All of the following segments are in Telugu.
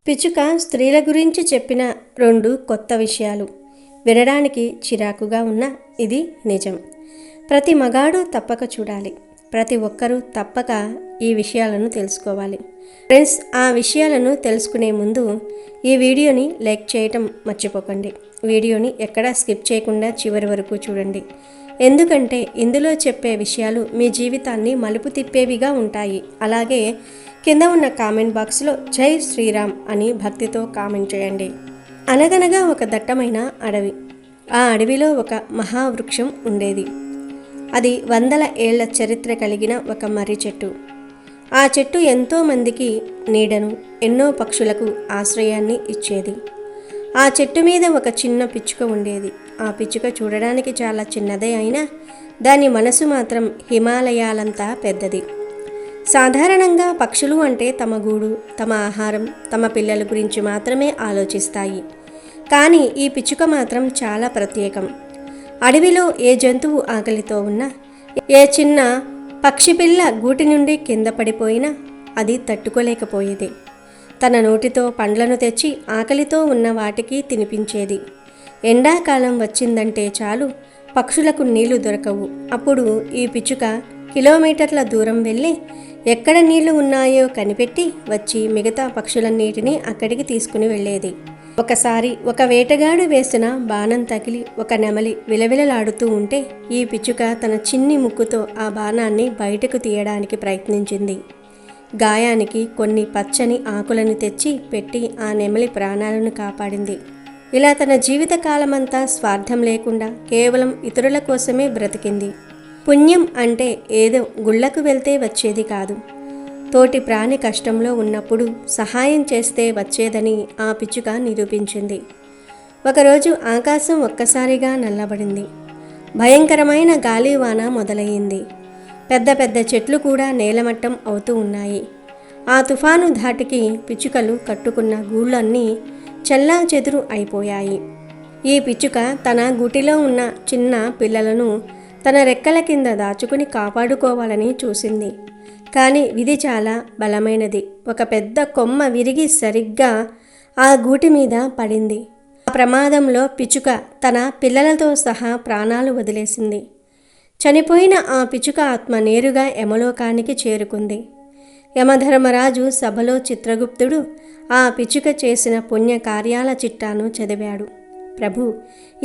పిచ్చుక స్త్రీల గురించి చెప్పిన 2 కొత్త విషయాలు వినడానికి చిరాకుగా ఉన్న ఇది నిజం. ప్రతి మగాడు తప్పక చూడాలి. ప్రతి ఒక్కరూ తప్పక ఈ విషయాలను తెలుసుకోవాలి. ఫ్రెండ్స్, ఆ విషయాలను తెలుసుకునే ముందు ఈ వీడియోని లైక్ చేయటం మర్చిపోకండి. వీడియోని ఎక్కడా స్కిప్ చేయకుండా చివరి వరకు చూడండి. ఎందుకంటే ఇందులో చెప్పే విషయాలు మీ జీవితాన్ని మలుపు తిప్పేవిగా ఉంటాయి. అలాగే కింద ఉన్న కామెంట్ బాక్స్లో జై శ్రీరామ్ అని భక్తితో కామెంట్ చేయండి. అనగనగా ఒక దట్టమైన అడవి. ఆ అడవిలో ఒక మహావృక్షం ఉండేది. అది వందల ఏళ్ల చరిత్ర కలిగిన ఒక మర్రి చెట్టు. ఆ చెట్టు ఎంతో మందికి నీడను, ఎన్నో పక్షులకు ఆశ్రయాన్ని ఇచ్చేది. ఆ చెట్టు మీద ఒక చిన్న పిచ్చుక ఉండేది. ఆ పిచ్చుక చూడడానికి చాలా చిన్నదే అయినా దాని మనసు మాత్రం హిమాలయాలంతా పెద్దది. సాధారణంగా పక్షులు అంటే తమ గూడు, తమ ఆహారం, తమ పిల్లల గురించి మాత్రమే ఆలోచిస్తాయి. కానీ ఈ పిచ్చుక మాత్రం చాలా ప్రత్యేకం. అడవిలో ఏ జంతువు ఆకలితో ఉన్నా, ఏ చిన్న పక్షి పిల్ల గూటి నుండి కింద పడిపోయినా అది తట్టుకోలేకపోయేది. తన నోటితో పండ్లను తెచ్చి ఆకలితో ఉన్న వాటికి తినిపించేది. ఎండాకాలం వచ్చిందంటే చాలు, పక్షులకు నీళ్లు దొరకవు. అప్పుడు ఈ పిచ్చుక కిలోమీటర్ల దూరం వెళ్ళి ఎక్కడ నీళ్లు ఉన్నాయో కనిపెట్టి వచ్చి మిగతా పక్షులన్నిటినీ అక్కడికి తీసుకుని వెళ్ళేది. ఒకసారి ఒక వేటగాడు వేసిన బాణం తగిలి ఒక నెమలి విలవిలలాడుతూ ఉంటే ఈ పిచ్చుక తన చిన్ని ముక్కుతో ఆ బాణాన్ని బయటకు తీయడానికి ప్రయత్నించింది. గాయానికి కొన్ని పచ్చని ఆకులను తెచ్చి పెట్టి ఆ నెమలి ప్రాణాలను కాపాడింది. ఇలా తన జీవితకాలమంతా స్వార్థం లేకుండా కేవలం ఇతరుల కోసమే బ్రతికింది. పుణ్యం అంటే ఏదో గుళ్ళకు వెళ్తే వచ్చేది కాదు, తోటి ప్రాణి కష్టంలో ఉన్నప్పుడు సహాయం చేస్తే వచ్చేదని ఆ పిచ్చుక నిరూపించింది. ఒకరోజు ఆకాశం ఒక్కసారిగా నల్లబడింది. భయంకరమైన గాలివాన మొదలయ్యింది. పెద్ద పెద్ద చెట్లు కూడా నేలమట్టం అవుతూ ఉన్నాయి. ఆ తుఫాను ధాటికి పిచ్చుకలు కట్టుకున్న గూళ్ళన్నీ చెల్లాచెదురు అయిపోయాయి. ఈ పిచ్చుక తన గుటిలో ఉన్న చిన్న పిల్లలను తన రెక్కల కింద దాచుకుని కాపాడుకోవాలని చూసింది. కానీ విధి చాలా బలమైనది. ఒక పెద్ద కొమ్మ విరిగి సరిగ్గా ఆ గూటి మీద పడింది. ఆ ప్రమాదంలో పిచ్చుక తన పిల్లలతో సహా ప్రాణాలు వదిలేసింది. చనిపోయిన ఆ పిచ్చుక ఆత్మ నేరుగా యమలోకానికి చేరుకుంది. యమధర్మరాజు సభలో చిత్రగుప్తుడు ఆ పిచ్చుక చేసిన పుణ్యకార్యాల చిట్టాను చదివాడు. ప్రభు,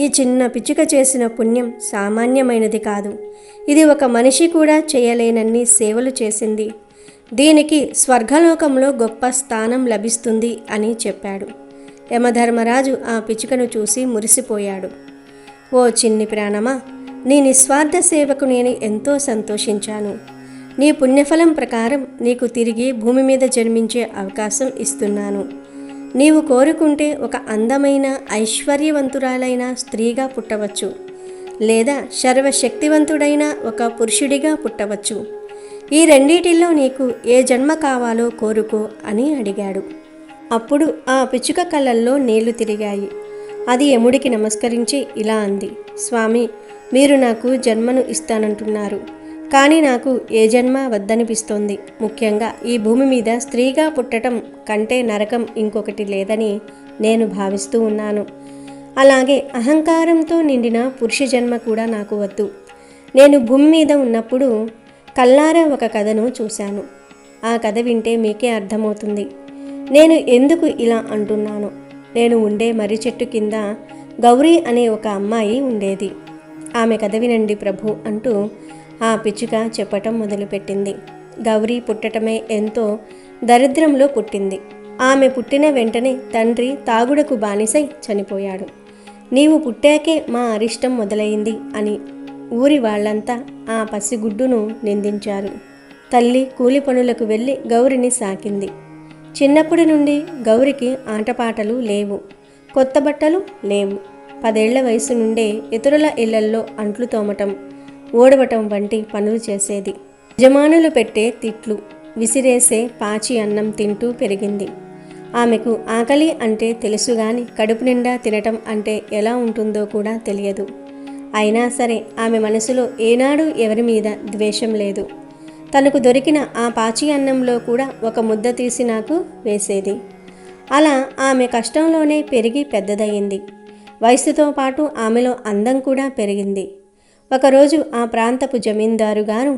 ఈ చిన్న పిచ్చుక చేసిన పుణ్యం సామాన్యమైనది కాదు. ఇది ఒక మనిషి కూడా చేయలేనన్ని సేవలు చేసింది. దీనికి స్వర్గలోకంలో గొప్ప స్థానం లభిస్తుంది అని చెప్పాడు. యమధర్మరాజు ఆ పిచ్చుకను చూసి మురిసిపోయాడు. ఓ చిన్ని ప్రాణమా, నీ నిస్వార్థ సేవకు నేను ఎంతో సంతోషించాను. నీ పుణ్యఫలం ప్రకారం నీకు తిరిగి భూమి మీద జన్మించే అవకాశం ఇస్తున్నాను. నీవు కోరుకుంటే ఒక అందమైన ఐశ్వర్యవంతురాలైన స్త్రీగా పుట్టవచ్చు, లేదా సర్వశక్తివంతుడైన ఒక పురుషుడిగా పుట్టవచ్చు. ఈ రెండిటిల్లో నీకు ఏ జన్మ కావాలో కోరుకో అని అడిగాడు. అప్పుడు ఆ పిచ్చుక కళ్ళల్లో నీళ్లు తిరిగాయి. అది యముడికి నమస్కరించి ఇలా అంది, స్వామి, మీరు నాకు జన్మను ఇస్తానంటున్నారు. కానీ నాకు ఏ జన్మ వద్దనిపిస్తోంది. ముఖ్యంగా ఈ భూమి మీద స్త్రీగా పుట్టడం కంటే నరకం ఇంకొకటి లేదని నేను భావిస్తూ ఉన్నాను. అలాగే అహంకారంతో నిండిన పురుష జన్మ కూడా నాకు వద్దు. నేను భూమి మీద ఉన్నప్పుడు కల్లారా ఒక కథను చూశాను. ఆ కథ వింటే మీకే అర్థమవుతుంది నేను ఎందుకు ఇలా అంటున్నాను. నేను ఉండే మర్రి చెట్టు కింద గౌరీ అనే ఒక అమ్మాయి ఉండేది. ఆమె కథ వినండి ప్రభు అంటూ ఆ పిచ్చుక చెప్పటం మొదలుపెట్టింది. గౌరీ పుట్టటమే ఎంతో దరిద్రంలో పుట్టింది. ఆమె పుట్టిన వెంటనే తండ్రి తాగుడుకు బానిసై చనిపోయాడు. నీవు పుట్టాకే మా అరిష్టం మొదలైంది అని ఊరి వాళ్ళంతా ఆ పసిగుడ్డును నిందించారు. తల్లి కూలి పనులకు వెళ్ళి గౌరిని సాకింది. చిన్నప్పటి నుండి గౌరికి ఆటపాటలు లేవు, కొత్త బట్టలు లేవు. 10 ఏళ్ల వయసు నుండే ఇతరుల ఇళ్లల్లో అంట్లు తోమటం, ఓడవటం వంటి పనులు చేసేది. యజమానులు పెట్టే తిట్లు, విసిరేసే పాచి అన్నం తింటూ పెరిగింది. ఆమెకు ఆకలి అంటే తెలుసు గాని కడుపు నిండా తినటం అంటే ఎలా ఉంటుందో కూడా తెలియదు. అయినా సరే ఆమె మనసులో ఏనాడు ఎవరి మీద ద్వేషం లేదు. తనకు దొరికిన ఆ పాచి అన్నంలో కూడా ఒక ముద్ద తీసి నాకు వేసేది. అలా ఆమె కష్టంలోనే పెరిగి పెద్దదయ్యింది. వయసుతో పాటు ఆమెలో అందం కూడా పెరిగింది. ఒకరోజు ఆ ప్రాంతపు జమీందారు గారు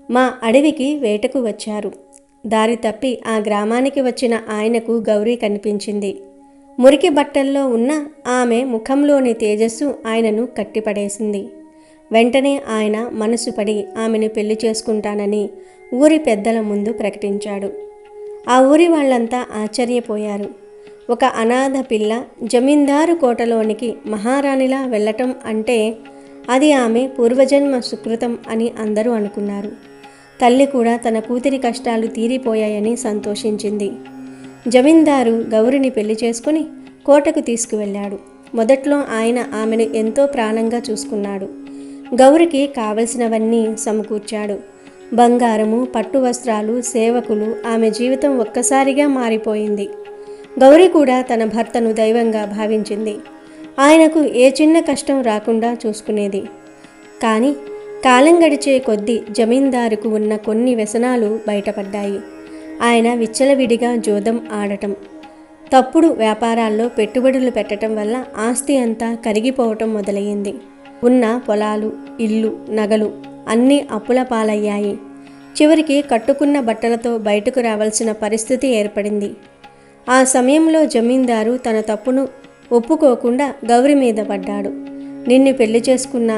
మా అడవికి వేటకు వచ్చారు. దారి తప్పి ఆ గ్రామానికి వచ్చిన ఆయనకు గౌరీ కనిపించింది. మురికి బట్టల్లో ఉన్న ఆమె ముఖంలోని తేజస్సు ఆయనను కట్టిపడేసింది. వెంటనే ఆయన మనసు పడి ఆమెను పెళ్లి చేసుకుంటానని ఊరి పెద్దల ముందు ప్రకటించాడు. ఆ ఊరి వాళ్ళంతా ఆశ్చర్యపోయారు. ఒక అనాథ పిల్ల జమీందారు కోటలోనికి మహారాణిలా వెళ్ళటం అంటే అది ఆమె పూర్వజన్మ సుకృతం అని అందరూ అనుకున్నారు. తల్లి కూడా తన కూతురి కష్టాలు తీరిపోయాయని సంతోషించింది. జమీందారు గౌరిని పెళ్లి చేసుకుని కోటకు తీసుకువెళ్ళాడు. మొదట్లో ఆయన ఆమెను ఎంతో ప్రాణంగా చూసుకున్నాడు. గౌరికి కావలసినవన్నీ సమకూర్చాడు. బంగారము, పట్టు వస్త్రాలు, సేవకులు, ఆమె జీవితం ఒక్కసారిగా మారిపోయింది. గౌరి కూడా తన భర్తను దైవంగా భావించింది. ఆయనకు ఏ చిన్న కష్టం రాకుండా చూసుకునేది. కానీ కాలం గడిచే కొద్దీ జమీందారుకు ఉన్న కొన్ని వ్యసనాలు బయటపడ్డాయి. ఆయన విచ్చలవిడిగా జోదం ఆడటం, తప్పుడు వ్యాపారాల్లో పెట్టుబడులు పెట్టడం వల్ల ఆస్తి అంతా కరిగిపోవటం మొదలయ్యింది. ఉన్న పొలాలు, ఇల్లు, నగలు అన్నీ అప్పుల పాలయ్యాయి. చివరికి కట్టుకున్న బట్టలతో బయటకు రావాల్సిన పరిస్థితి ఏర్పడింది. ఆ సమయంలో జమీందారు తన తప్పును ఒప్పుకోకుండా గౌరి మీద పడ్డాడు. నిన్ను పెళ్లి చేసుకున్న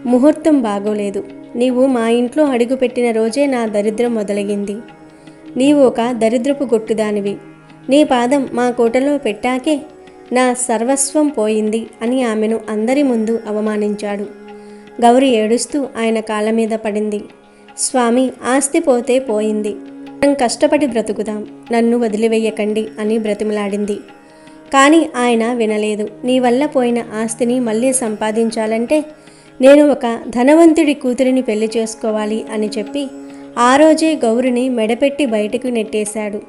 ముహూర్తం బాగోలేదు. నీవు మా ఇంట్లో అడుగుపెట్టిన రోజే నా దరిద్రం మొదలగింది. నీవు ఒక దరిద్రపు గొట్టుదానివి. నీ పాదం మా కోటలో పెట్టాకే నా సర్వస్వం పోయింది అని ఆమెను అందరి ముందు అవమానించాడు. గౌరి ఏడుస్తూ ఆయన కాళ్ళ మీద పడింది. స్వామి, ఆస్తి పోతే పోయింది, మనం కష్టపడి బ్రతుకుదాం, నన్ను వదిలివేయకండి అని బ్రతిమలాడింది. కానీ ఆయన వినలేదు. నీ వల్ల పోయిన ఆస్తిని మళ్ళీ సంపాదించాలంటే నేను ఒక ధనవంతుడి కూతురిని పెళ్లి చేసుకోవాలి అని చెప్పి ఆ రోజే గౌరిని మెడపెట్టి బయటకు నెట్టేశాడు.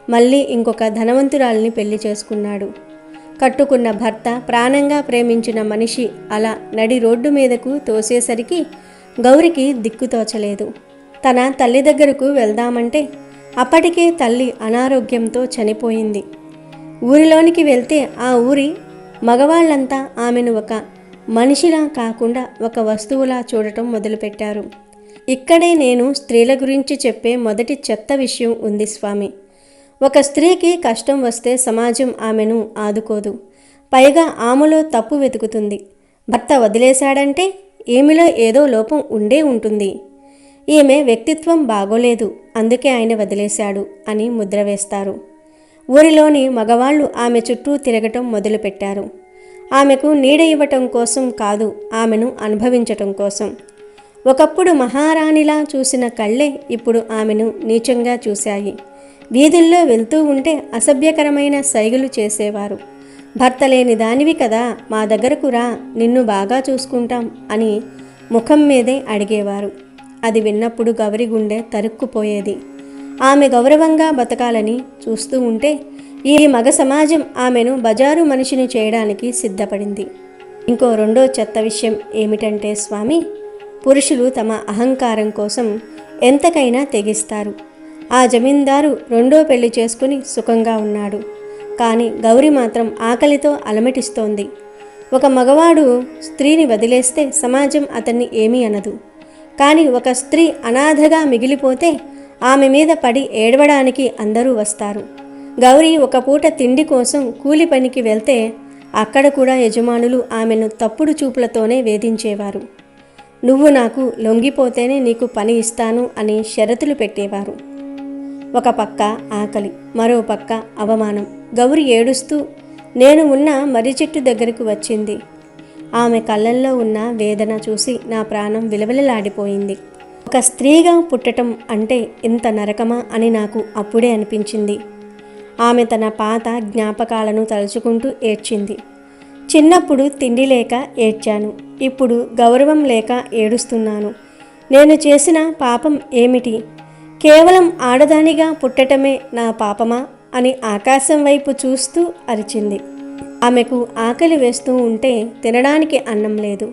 మళ్ళీ ఇంకొక ధనవంతురాలిని పెళ్లి చేసుకున్నాడు. కట్టుకున్న భర్త, ప్రాణంగా ప్రేమించిన మనిషి అలా నడి రోడ్డు మీదకు తోసేసరికి గౌరికి దిక్కుతోచలేదు. తన తల్లి దగ్గరకు వెళ్దామంటే అప్పటికే తల్లి అనారోగ్యంతో చనిపోయింది. ఊరిలోనికి వెళ్తే ఆ ఊరి మగవాళ్ళంతా ఆమెను ఒక మనిషిలా కాకుండా ఒక వస్తువులా చూడటం మొదలుపెట్టారు. ఇక్కడే నేను స్త్రీల గురించి చెప్పే మొదటి చెత్త విషయం ఉంది స్వామి. ఒక స్త్రీకి కష్టం వస్తే సమాజం ఆమెను ఆదుకోదు. పైగా ఆమెలో తప్పు వెతుకుతుంది. భర్త వదిలేశాడంటే ఈమెలో ఏదో లోపం ఉండే ఉంటుంది. ఈమె వ్యక్తిత్వం బాగోలేదు, అందుకే ఆయన వదిలేశాడు అని ముద్ర వేస్తారు. ఊరిలోని మగవాళ్ళు ఆమె చుట్టూ తిరగటం మొదలుపెట్టారు. ఆమెకు నీడ ఇవ్వటం కోసం కాదు, ఆమెను అనుభవించటం కోసం. ఒకప్పుడు మహారాణిలా చూసిన కళ్ళే ఇప్పుడు ఆమెను నీచంగా చూశాయి. వీధుల్లో వెళ్తూ ఉంటే అసభ్యకరమైన సైగలు చేసేవారు. భర్త లేని దానివి కదా, మా దగ్గరకు రా, నిన్ను బాగా చూసుకుంటాం అని ముఖం మీదే అడిగేవారు. అది విన్నప్పుడు గౌరి గుండె తరుక్కుపోయేది. ఆమె గౌరవంగా బతకాలని చూస్తూ ఉంటే ఈ మగ సమాజం ఆమెను బజారు మనిషిని చేయడానికి సిద్ధపడింది. ఇంకో రెండో చెత్త విషయం ఏమిటంటే స్వామి, పురుషులు తమ అహంకారం కోసం ఎంతకైనా తెగిస్తారు. ఆ జమీందారు రెండో పెళ్లి చేసుకుని సుఖంగా ఉన్నాడు. కానీ గౌరి మాత్రం ఆకలితో అలమటిస్తోంది. ఒక మగవాడు స్త్రీని వదిలేస్తే సమాజం అతన్ని ఏమీ అనదు. కానీ ఒక స్త్రీ అనాథగా మిగిలిపోతే ఆమె మీద పడి ఏడవడానికి అందరూ వస్తారు. గౌరి ఒక పూట తిండి కోసం కూలి పనికి వెళ్తే అక్కడ కూడా యజమానులు ఆమెను తప్పుడు చూపులతోనే వేధించేవారు. నువ్వు నాకు లొంగిపోతేనే నీకు పని ఇస్తాను అని షరతులు పెట్టేవారు. ఒక పక్క ఆకలి, మరో పక్క అవమానం. గౌరి ఏడుస్తూ నేను ఉన్న మర్రి చెట్టు దగ్గరకు వచ్చింది. ఆమె కళ్ళల్లో ఉన్న వేదన చూసి నా ప్రాణం విలవిలలాడిపోయింది. ఒక స్త్రీగా పుట్టటం అంటే ఇంత నరకమా అని నాకు అప్పుడే అనిపించింది. ఆమె తన పాత జ్ఞాపకాలను తలుచుకుంటూ ఏడ్చింది. చిన్నప్పుడు తిండి లేక ఏడ్చాను, ఇప్పుడు గౌరవం లేక ఏడుస్తున్నాను. నేను చేసిన పాపం ఏమిటి? కేవలం ఆడదానిగా పుట్టటమే నా పాపమా అని ఆకాశం వైపు చూస్తూ అరిచింది. ఆమెకు ఆకలి వేస్తూ ఉంటే తినడానికి అన్నం లేదు.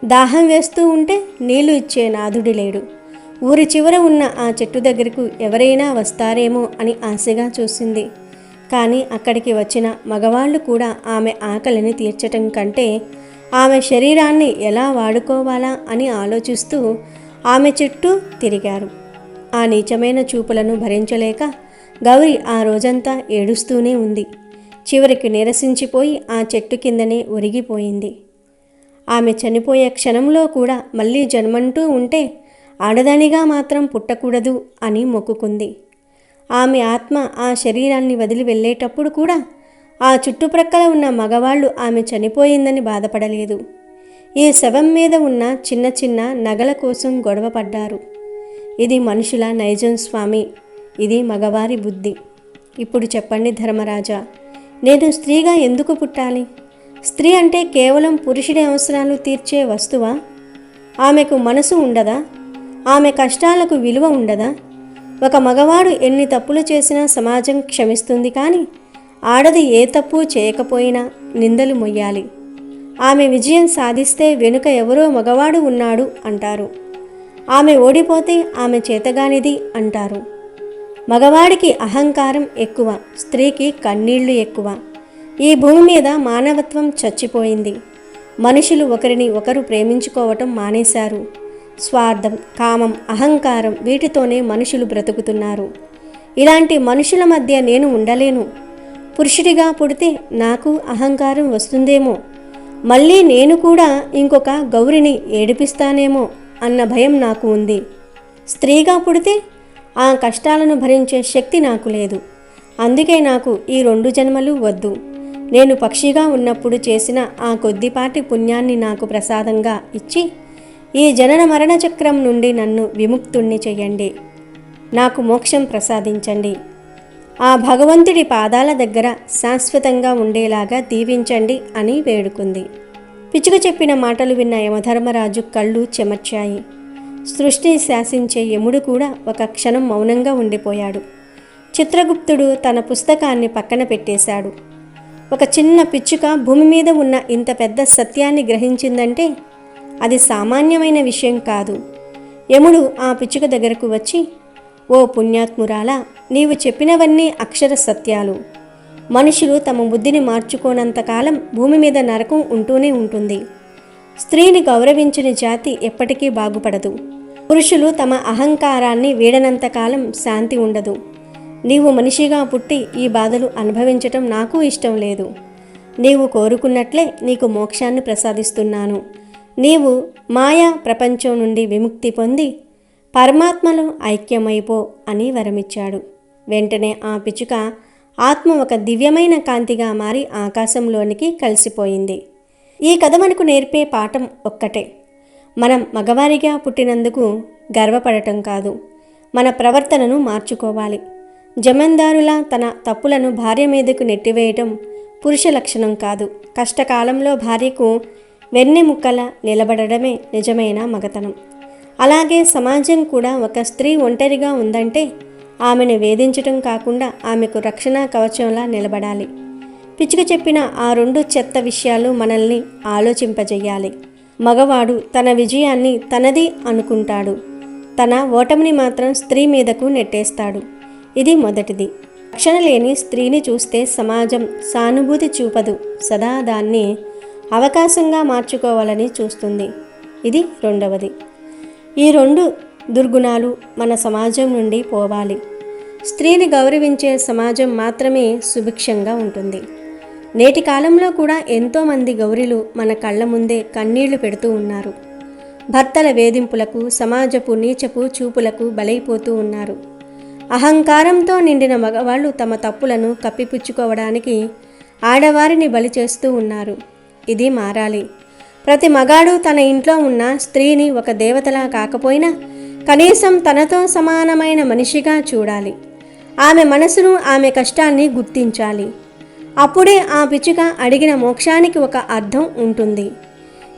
దాహం వేస్తూ ఉంటే నీళ్లు ఇచ్చే నాథుడి లేడు. ఊరి చివర ఉన్న ఆ చెట్టు దగ్గరకు ఎవరైనా వస్తారేమో అని ఆశగా చూసింది. కానీ అక్కడికి వచ్చిన మగవాళ్ళు కూడా ఆమె ఆకలిని తీర్చటం కంటే ఆమె శరీరాన్ని ఎలా వాడుకోవాలా అని ఆలోచిస్తూ ఆమె చుట్టూ తిరిగారు. ఆ నీచమైన చూపులను భరించలేక గౌరి ఆ రోజంతా ఏడుస్తూనే ఉంది. చివరికి నిరసించిపోయి ఆ చెట్టు కిందనే ఒరిగిపోయింది. ఆమె చనిపోయే క్షణంలో కూడా మళ్ళీ జన్మంటూ ఉంటే ఆడదానిగా మాత్రం పుట్టకూడదు అని మొక్కుకుంది. ఆమె ఆత్మ ఆ శరీరాన్ని వదిలి వెళ్ళేటప్పుడు కూడా ఆ చుట్టుప్రక్కల ఉన్న మగవాళ్ళు ఆమె చనిపోయిందని బాధపడలేదు. ఈ శవం మీద ఉన్న చిన్న చిన్న నగల కోసం గొడవ పడ్డారు. ఇది మనుషుల నైజం స్వామి, ఇది మగవారి బుద్ధి. ఇప్పుడు చెప్పండి ధర్మరాజా, నేను స్త్రీగా ఎందుకు పుట్టాలి? స్త్రీ అంటే కేవలం పురుషుడి అవసరాలు తీర్చే వస్తువా? ఆమెకు మనసు ఉండదా? ఆమె కష్టాలకు విలువ ఉండదా? ఒక మగవాడు ఎన్ని తప్పులు చేసినా సమాజం క్షమిస్తుంది, కానీ ఆడది ఏ తప్పు చేయకపోయినా నిందలు మొయ్యాలి. ఆమె విజయం సాధిస్తే వెనుక ఎవరో మగవాడు ఉన్నాడు అంటారు. ఆమె ఓడిపోతే ఆమె చేతగానిది అంటారు. మగవాడికి అహంకారం ఎక్కువ, స్త్రీకి కన్నీళ్లు ఎక్కువ. ఈ భూమి మీద మానవత్వం చచ్చిపోయింది. మనుషులు ఒకరిని ఒకరు ప్రేమించుకోవటం మానేశారు. స్వార్థం, కామం, అహంకారం, వీటితోనే మనుషులు బ్రతుకుతున్నారు. ఇలాంటి మనుషుల మధ్య నేను ఉండలేను. పురుషుడిగా పుడితే నాకు అహంకారం వస్తుందేమో, మళ్ళీ నేను కూడా ఇంకొక గౌరిని ఏడిపిస్తానేమో అన్న భయం నాకు ఉంది. స్త్రీగా పుడితే ఆ కష్టాలను భరించే శక్తి నాకు లేదు. అందుకే నాకు ఈ 2 జన్మలు వద్దు. నేను పక్షిగా ఉన్నప్పుడు చేసిన ఆ కొద్దిపాటి పుణ్యాన్ని నాకు ప్రసాదంగా ఇచ్చి ఈ జనన మరణ చక్రం నుండి నన్ను విముక్తుణ్ణి చెయ్యండి. నాకు మోక్షం ప్రసాదించండి. ఆ భగవంతుడి పాదాల దగ్గర శాశ్వతంగా ఉండేలాగా దీవించండి అని వేడుకుంది. పిచ్చుక చెప్పిన మాటలు విన్న యమధర్మరాజు కళ్ళు చెమర్చాయి. సృష్టిని శాసించే యముడు కూడా ఒక క్షణం మౌనంగా ఉండిపోయాడు. చిత్రగుప్తుడు తన పుస్తకాన్ని పక్కన పెట్టేశాడు. ఒక చిన్న పిచ్చుక భూమి మీద ఉన్న ఇంత పెద్ద సత్యాన్ని గ్రహించిందంటే అది సామాన్యమైన విషయం కాదు. యముడు ఆ పిచ్చుక దగ్గరకు వచ్చి, ఓ పుణ్యాత్మురాలా, నీవు చెప్పినవన్నీ అక్షర సత్యాలు. మనుషులు తమ బుద్ధిని మార్చుకోనంతకాలం భూమి మీద నరకం ఉంటూనే ఉంటుంది. స్త్రీని గౌరవించని జాతి ఎప్పటికీ బాగుపడదు. పురుషులు తమ అహంకారాన్ని వీడనంతకాలం శాంతి ఉండదు. నీవు మనిషిగా పుట్టి ఈ బాధలు అనుభవించటం నాకు ఇష్టం లేదు. నీవు కోరుకున్నట్లే నీకు మోక్షాన్ని ప్రసాదిస్తున్నాను. నీవు మాయా ప్రపంచం నుండి విముక్తి పొంది పరమాత్మలో ఐక్యమైపో అని వరమిచ్చాడు. వెంటనే ఆ పిచ్చుక ఆత్మ ఒక దివ్యమైన కాంతిగా మారి ఆకాశంలోనికి కలిసిపోయింది. ఈ కథ మనకు నేర్పే పాఠం ఒక్కటే. మనం మగవారిగా పుట్టినందుకు గర్వపడటం కాదు, మన ప్రవర్తనను మార్చుకోవాలి. జమీందారులా తన తప్పులను భార్య మీదకు నెట్టివేయటం పురుష లక్షణం కాదు. కష్టకాలంలో భార్యకు వెన్నెముక్కలా నిలబడడమే నిజమైన మగతనం. అలాగే సమాజం కూడా ఒక స్త్రీ ఒంటరిగా ఉందంటే ఆమెను వేధించటం కాకుండా ఆమెకు రక్షణ కవచంలా నిలబడాలి. పిచ్చుక చెప్పిన ఆ 2 చెత్త విషయాలు మనల్ని ఆలోచింపజేయాలి. మగవాడు తన విజయాన్ని తనది అనుకుంటాడు, తన ఓటమిని మాత్రం స్త్రీ మీదకు నెట్టేస్తాడు. ఇది మొదటిది. రక్షణ లేని స్త్రీని చూస్తే సమాజం సానుభూతి చూపదు, సదా దాన్ని అవకాశంగా మార్చుకోవాలని చూస్తుంది. ఇది రెండవది. ఈ 2 దుర్గుణాలు మన సమాజం నుండి పోవాలి. స్త్రీని గౌరవించే సమాజం మాత్రమే సుభిక్షంగా ఉంటుంది. నేటి కాలంలో కూడా ఎంతోమంది గౌరీలు మన కళ్ళ ముందే కన్నీళ్లు పెడుతూ ఉన్నారు. భర్తల వేధింపులకు, సమాజపు నీచపు చూపులకు బలైపోతూ ఉన్నారు. అహంకారంతో నిండిన మగవాళ్ళు తమ తప్పులను కప్పిపుచ్చుకోవడానికి ఆడవారిని బలి చేస్తూ ఉన్నారు. ఇది మారాలి. ప్రతి మగాడు తన ఇంట్లో ఉన్న స్త్రీని ఒక దేవతలా కాకపోయినా కనీసం తనతో సమానమైన మనిషిగా చూడాలి. ఆమె మనసును, ఆమె కష్టాన్ని గుర్తించాలి. అప్పుడే ఆ పిచ్చుక అడిగిన మోక్షానికి ఒక అర్థం ఉంటుంది.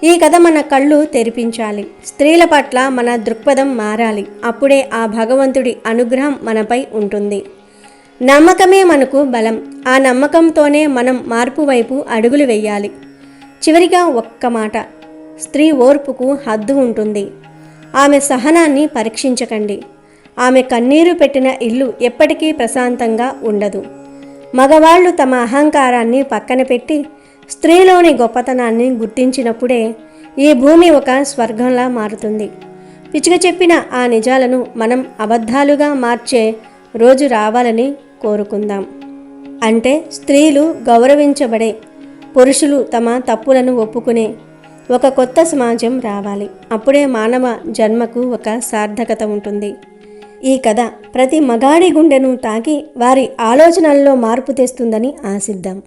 ఈ కథ మన కళ్ళు తెరిపించాలి. స్త్రీల పట్ల మన దృక్పథం మారాలి. అప్పుడే ఆ భగవంతుడి అనుగ్రహం మనపై ఉంటుంది. నమ్మకమే మనకు బలం. ఆ నమ్మకంతోనే మనం మార్పు వైపు అడుగులు వేయాలి. చివరిగా ఒక్క మాట, స్త్రీ ఓర్పుకు హద్దు ఉంటుంది. ఆమె సహనాన్ని పరీక్షించకండి. ఆమె కన్నీరు పెట్టిన ఇల్లు ఎప్పటికీ ప్రశాంతంగా ఉండదు. మగవాళ్ళు తమ అహంకారాన్ని పక్కన పెట్టి స్త్రీలోని గొప్పతనాన్ని గుర్తించినప్పుడే ఈ భూమి ఒక స్వర్గంలా మారుతుంది. పిచ్చుక చెప్పిన ఆ నిజాలను మనం అబద్ధాలుగా మార్చే రోజు రావాలని కోరుకుందాం. అంటే స్త్రీలు గౌరవించబడే, పురుషులు తమ తప్పులను ఒప్పుకునే ఒక కొత్త సమాజం రావాలి. అప్పుడే మానవ జన్మకు ఒక సార్థకత ఉంటుంది. ఈ కథ ప్రతి మగాడి గుండెను తాకి వారి ఆలోచనల్లో మార్పు తెస్తుందని ఆశిద్దాం.